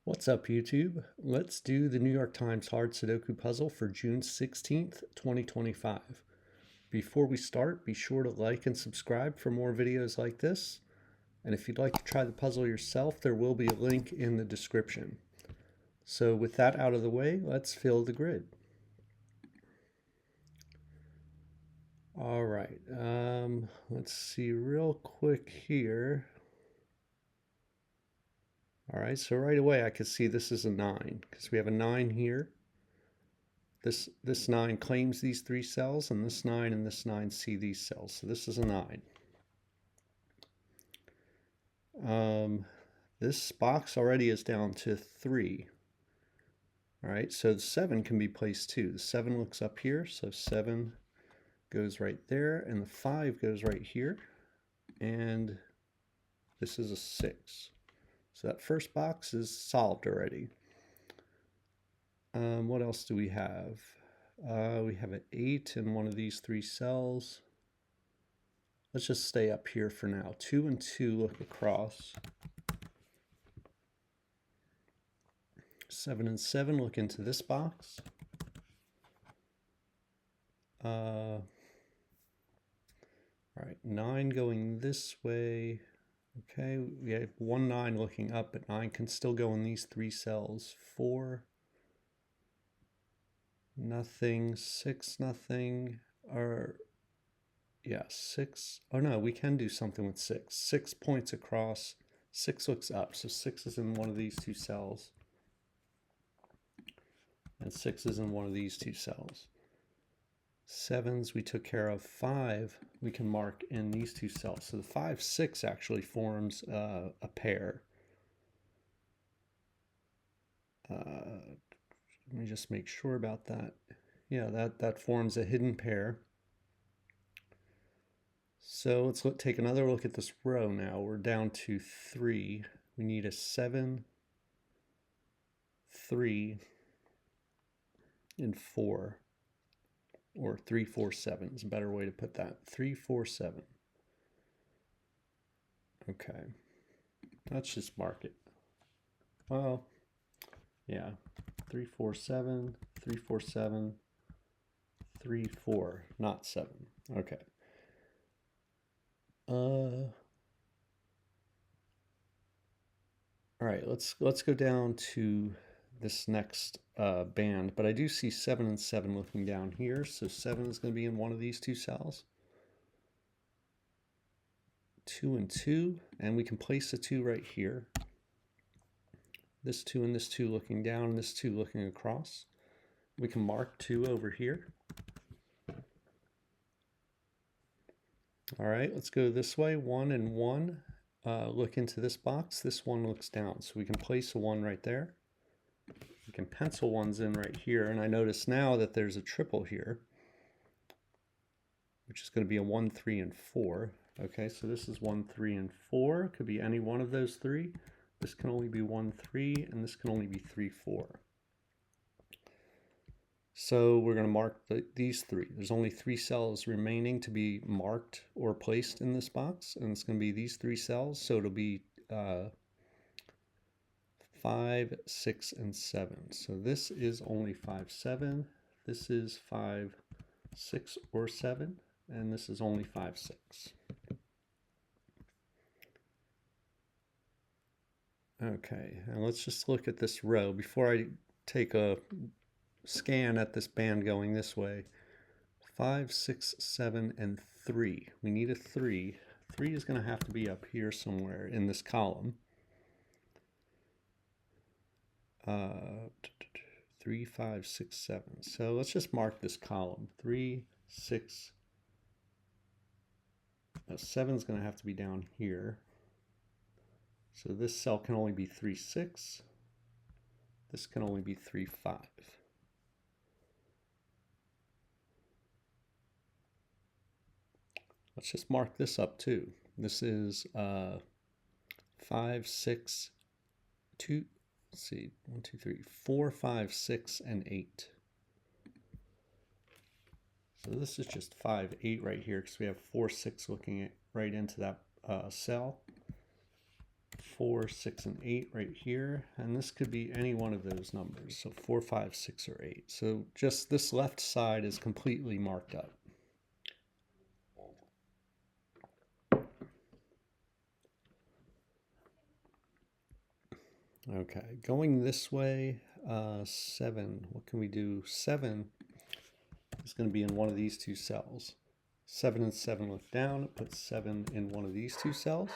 What's up, YouTube? Let's do the New York Times hard Sudoku puzzle for June 16th, 2025. Before we start, be sure to like and subscribe for more videos like this. And if you'd like to try the puzzle yourself, there will be a link in the description. So with that out of the way, let's fill the grid. All right, let's see real quick here. All right, so right away I can see this is a 9 because we have a 9 here. This 9 claims these 3 cells, and this 9 and this 9 see these cells. So this is a 9. This box already is down to 3. All right, so the 7 can be placed too. The 7 looks up here, so 7 goes right there, and the 5 goes right here, and this is a 6. So that first box is solved already. What else do we have? We have an 8 in one of these 3 cells. Let's just stay up here for now. 2 and 2 look across. 7 and 7 look into this box. All right, 9 going this way. Okay, we have 1 9 looking up, but 9 can still go in these 3 cells. 4, nothing, 6, nothing, or yeah, 6. Oh no, we can do something with 6. 6 points across, 6 looks up, so 6 is in one of these 2 cells. And 6 is in one of these 2 cells. 7s we took care of. 5 we can mark in these 2 cells. So the 5, 6 actually forms a pair. Let me just make sure about that. Yeah, that forms a hidden pair. So let's take another look at this row now. We're down to 3. We need a 7, 3, and 4. Or 3, 4, 7 is a better way to put that. 3, 4, 7. Okay. Let's just mark it. Well, yeah. 3, 4, 7, 3, 4, 7, 3, 4, not 7. Okay. All right, let's go down to this next band, but I do see 7 and 7 looking down here, so 7 is going to be in one of these 2 cells. 2 and 2, and we can place the 2 right here. This 2 and this 2 looking down, and this 2 looking across. We can mark 2 over here. All right, let's go this way. 1 and 1 look into this box. This 1 looks down, so we can place a 1 right there. We can pencil 1s in right here, and I notice now that there's a triple here, which is going to be a 1, 3, and 4. Okay, so this is 1, 3, and 4. Could be any one of those 3. This can only be 1, 3, and this can only be 3, 4. So we're going to mark these 3. There's only 3 cells remaining to be marked or placed in this box, and it's going to be these 3 cells. So it'll be 5, 6, and 7. So this is only 5, 7. This is 5, 6, or 7. And this is only 5, 6. Okay, and let's just look at this row. Before I take a scan at this band going this way, 5, 6, 7, and 3. We need a 3. 3 is going to have to be up here somewhere in this column. 3, 5, 6, 7. So let's just mark this column. 3, 6, 7 is going to have to be down here. So this cell can only be 3, 6. This can only be 3, 5. Let's just mark this up too. This is 5, 6, 2. Let's see, 1, 2, 3, 4, 5, 6, and 8. So this is just 5, 8 right here because we have 4, 6 looking right into that cell. 4, 6, and 8 right here, and this could be any one of those numbers, so 4, 5, 6, or 8. So just this left side is completely marked up. Okay, going this way, 7, what can we do? 7 is going to be in one of these two cells. 7 and 7 look down, it puts 7 in one of these two cells.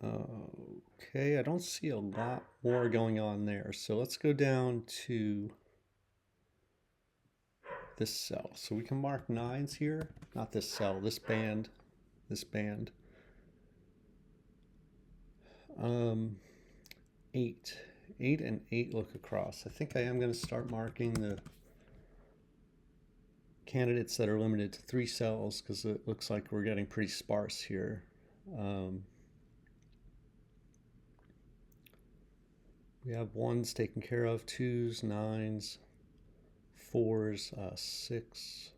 Okay, I don't see a lot more going on there, so let's go down to this cell. So we can mark 9s here, not this cell, this band, this band. 8 and 8 look across. I think I am going to start marking the candidates that are limited to 3 cells because it looks like we're getting pretty sparse here. We have 1s taken care of, 2s, 9s, 4s, 6.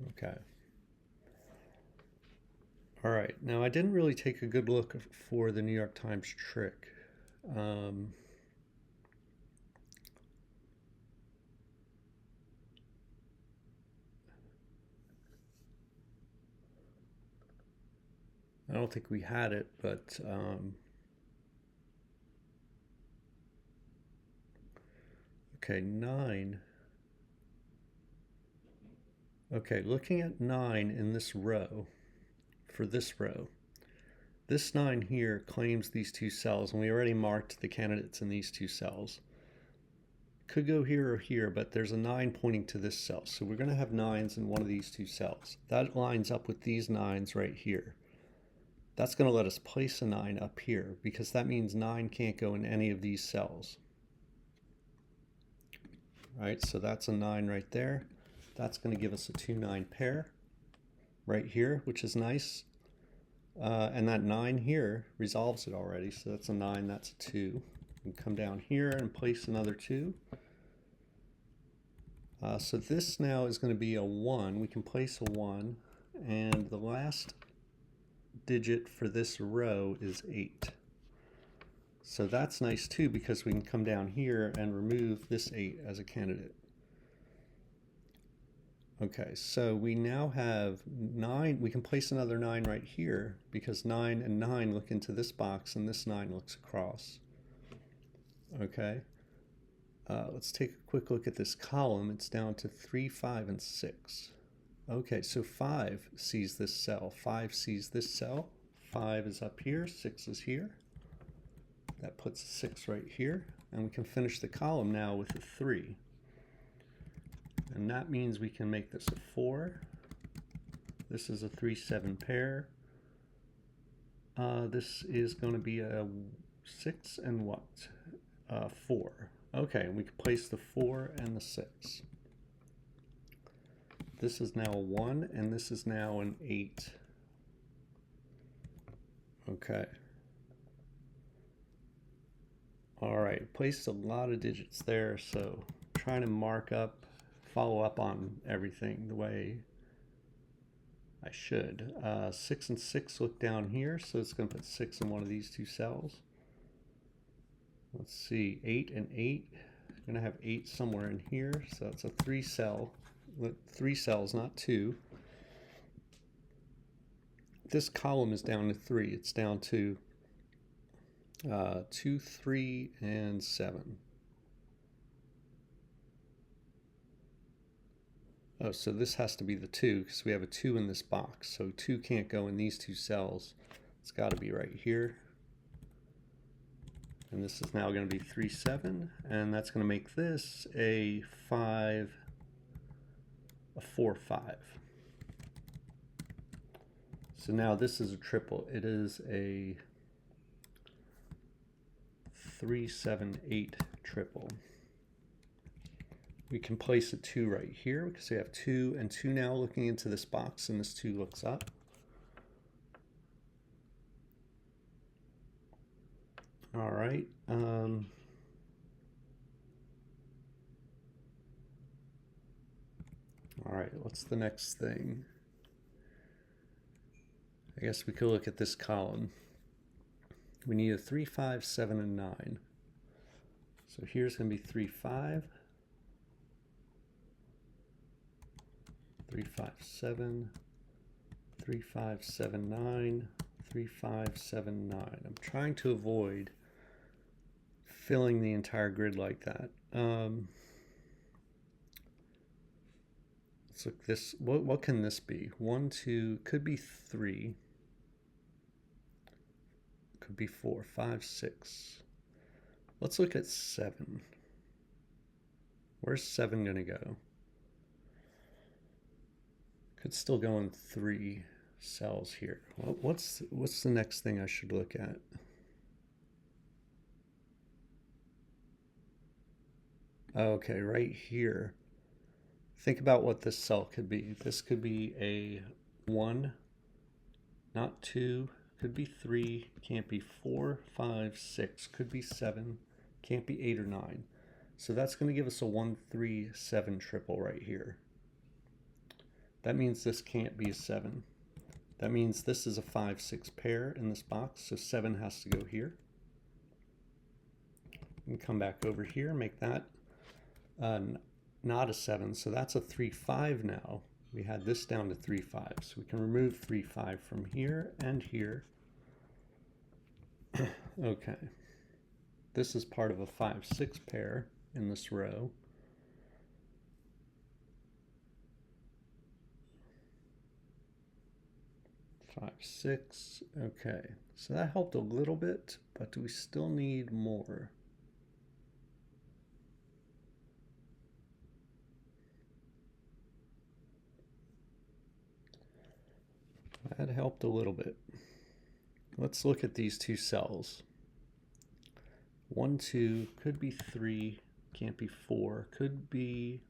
Okay. All right, now I didn't really take a good look for the New York Times trick. I don't think we had it, but okay, 9. Okay, looking at 9 in this row, for this row, this 9 here claims these two cells, and we already marked the candidates in these two cells. Could go here or here, but there's a 9 pointing to this cell, so we're going to have 9s in one of these two cells. That lines up with these 9s right here. That's going to let us place a 9 up here, because that means 9 can't go in any of these cells. All right, so that's a 9 right there. That's going to give us a 2-9 pair right here, which is nice. And that 9 here resolves it already, so that's a 9, that's a 2. We can come down here and place another 2. So this now is going to be a 1. We can place a 1, and the last digit for this row is 8. So that's nice too, because we can come down here and remove this 8 as a candidate. Okay, so we now have 9. We can place another 9 right here because 9 and 9 look into this box and this 9 looks across. Okay, let's take a quick look at this column. It's down to 3, 5, and 6. Okay, so 5 sees this cell. 5 sees this cell. 5 is up here, 6 is here. That puts a 6 right here, and we can finish the column now with a 3. And that means we can make this a 4. This is a 3-7 pair. This is going to be a 6 and what? 4. Okay, we can place the 4 and the 6. This is now a 1, and this is now an 8. Okay. All right, placed a lot of digits there, so trying to mark up, follow up on everything the way I should. 6 and 6 look down here, so it's going to put 6 in one of these two cells. Let's see, 8 and 8. I'm going to have 8 somewhere in here, so it's a 3 cell. 3 cells, not 2. This column is down to 3. It's down to 2, 3, and 7. Oh, so this has to be the 2 because we have a 2 in this box. So 2 can't go in these two cells. It's got to be right here. And this is now going to be 3, 7. And that's going to make this a 5, a 4, 5. So now this is a triple. It is a 3, 7, 8 triple. We can place a 2 right here because we have 2 and 2 now looking into this box, and this 2 looks up. All right. All right, what's the next thing? I guess we could look at this column. We need a 3, 5, 7, and 9. So here's going to be 3, 5, 3, 5, 7, 3, 5, 7, 9, 3, 5, 7, 9. I'm trying to avoid filling the entire grid like that. Let's look this. What can this be? 1, 2, could be 3. Could be 4, 5, 6. Let's look at 7. Where's 7 going to go? Could still go in 3 cells here. Well, what's the next thing I should look at? Okay, right here. Think about what this cell could be. This could be a 1, not 2, could be 3, can't be 4, 5, 6, could be 7, can't be 8 or 9. So that's going to give us a 1, 3, 7 triple right here. That means this can't be a 7. That means this is a 5, 6 pair in this box, so 7 has to go here. And come back over here, make that not a 7, so that's a 3, 5 now. We had this down to 3, 5, so we can remove 3, 5 from here and here. Okay, this is part of a 5, 6 pair in this row. Five, 6, okay, so that helped a little bit, but do we still need more? That helped a little bit. Let's look at these two cells. 1, 2, could be 3, can't be 4, could be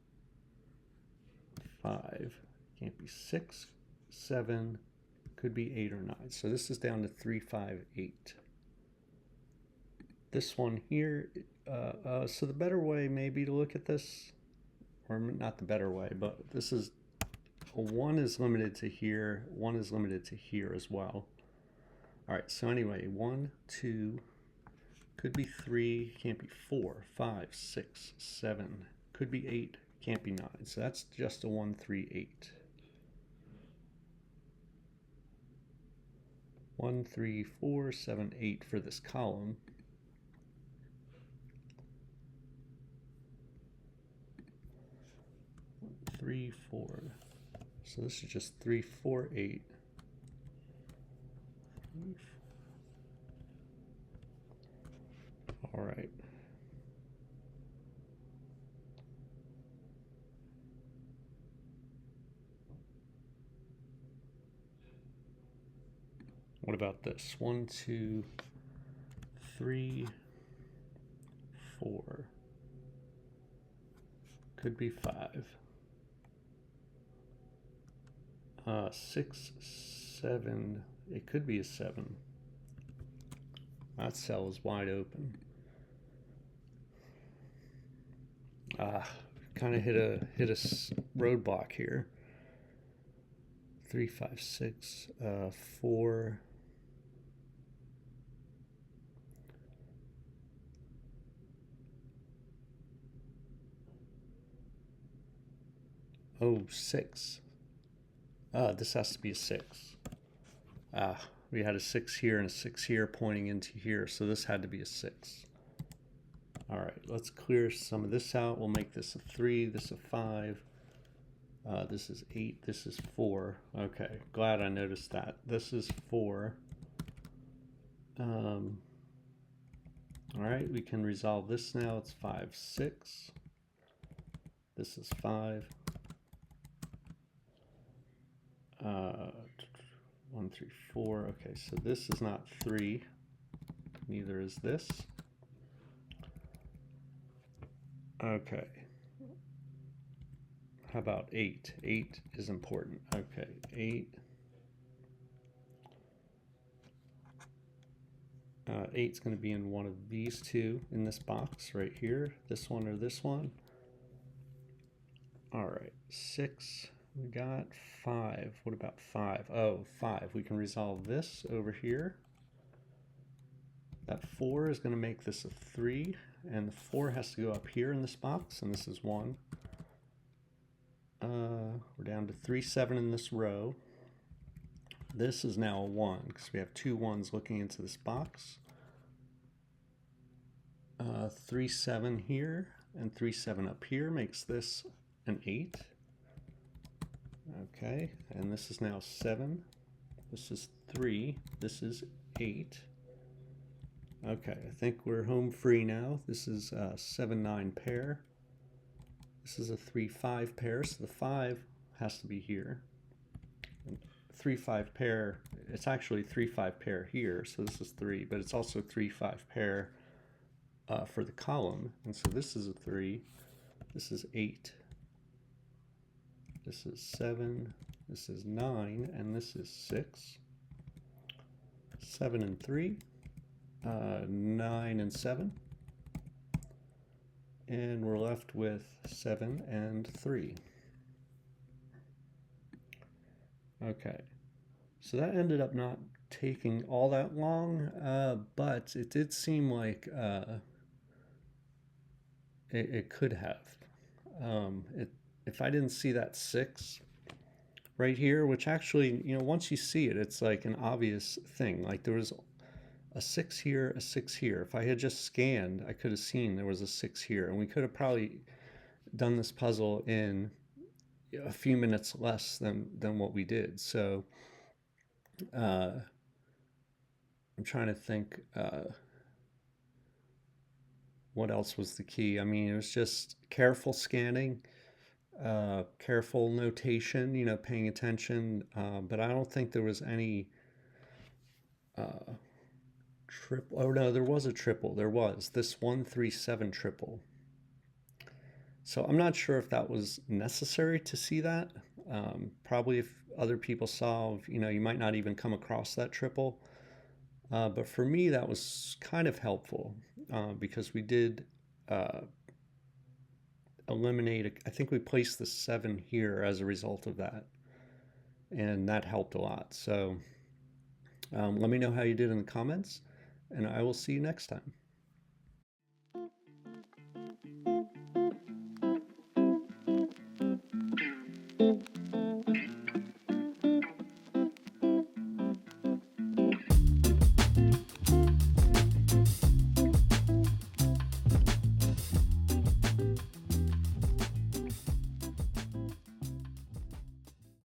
5, can't be 6, 7, could be 8 or 9. So this is down to 3, 5, 8. This one here, so the better way maybe to look at this, or not the better way, but this is, a 1 is limited to here, 1 is limited to here as well. All right, so anyway, 1, 2, could be 3, can't be 4, 5, 6, 7, could be 8, can't be 9. So that's just a 1, 3, 8. 1, 3, 4, 7, 8 for this column. Three, 4. So this is just 3, 4, 8. 3, 4. All right. What about this? 1, 2, 3, 4. Could be 5. 6, 7. It could be a 7. That cell is wide open. Kind of hit a roadblock here. 3, 5, 6, 4. Oh, 6. This has to be a 6. We had a 6 here and a 6 here pointing into here, so this had to be a 6. All right, let's clear some of this out. We'll make this a 3, this a 5. This is 8, this is 4. Okay, glad I noticed that. This is 4. All right, we can resolve this now. It's 5, 6. This is 5. 1, 3, 4. Okay, so this is not 3. Neither is this. Okay. How about 8? 8 is important. Okay, 8. 8 is going to be in one of these two in this box right here. This one or this one. All right, 6. We got 5. What about 5? Oh, 5. We can resolve this over here. That 4 is going to make this a 3, and the 4 has to go up here in this box, and this is 1. We're down to 3, 7 in this row. This is now a 1 because we have 2 1s looking into this box. 3, 7 here and 3, 7 up here makes this an 8. Okay, and this is now 7. This is 3. This is 8. Okay, I think we're home free now. This is a 7, 9 pair. This is a 3, 5 pair, so the 5 has to be here. 3, 5 pair, it's actually 3, 5 pair here, so this is 3, but it's also 3, 5 pair for the column, and so this is a 3, this is 8, this is 7, this is 9, and this is 6. 7 and 3, 9 and 7, and we're left with 7 and 3. Okay, so that ended up not taking all that long, but it did seem like it could have. If I didn't see that 6 right here, which actually, you know, once you see it, it's like an obvious thing. Like there was a 6 here, a 6 here. If I had just scanned, I could have seen there was a 6 here, and we could have probably done this puzzle in a few minutes less than what we did. So I'm trying to think what else was the key. I mean, it was just careful scanning, careful notation, you know, paying attention, but I don't think there was any triple. Oh no, there was a triple. There was this 1, 3, 7 triple. So I'm not sure if that was necessary to see that. Probably if other people solve, you know, you might not even come across that triple. But for me, that was kind of helpful because we did eliminate, I think we placed the 7 here as a result of that. And that helped a lot. So let me know how you did in the comments, and I will see you next time.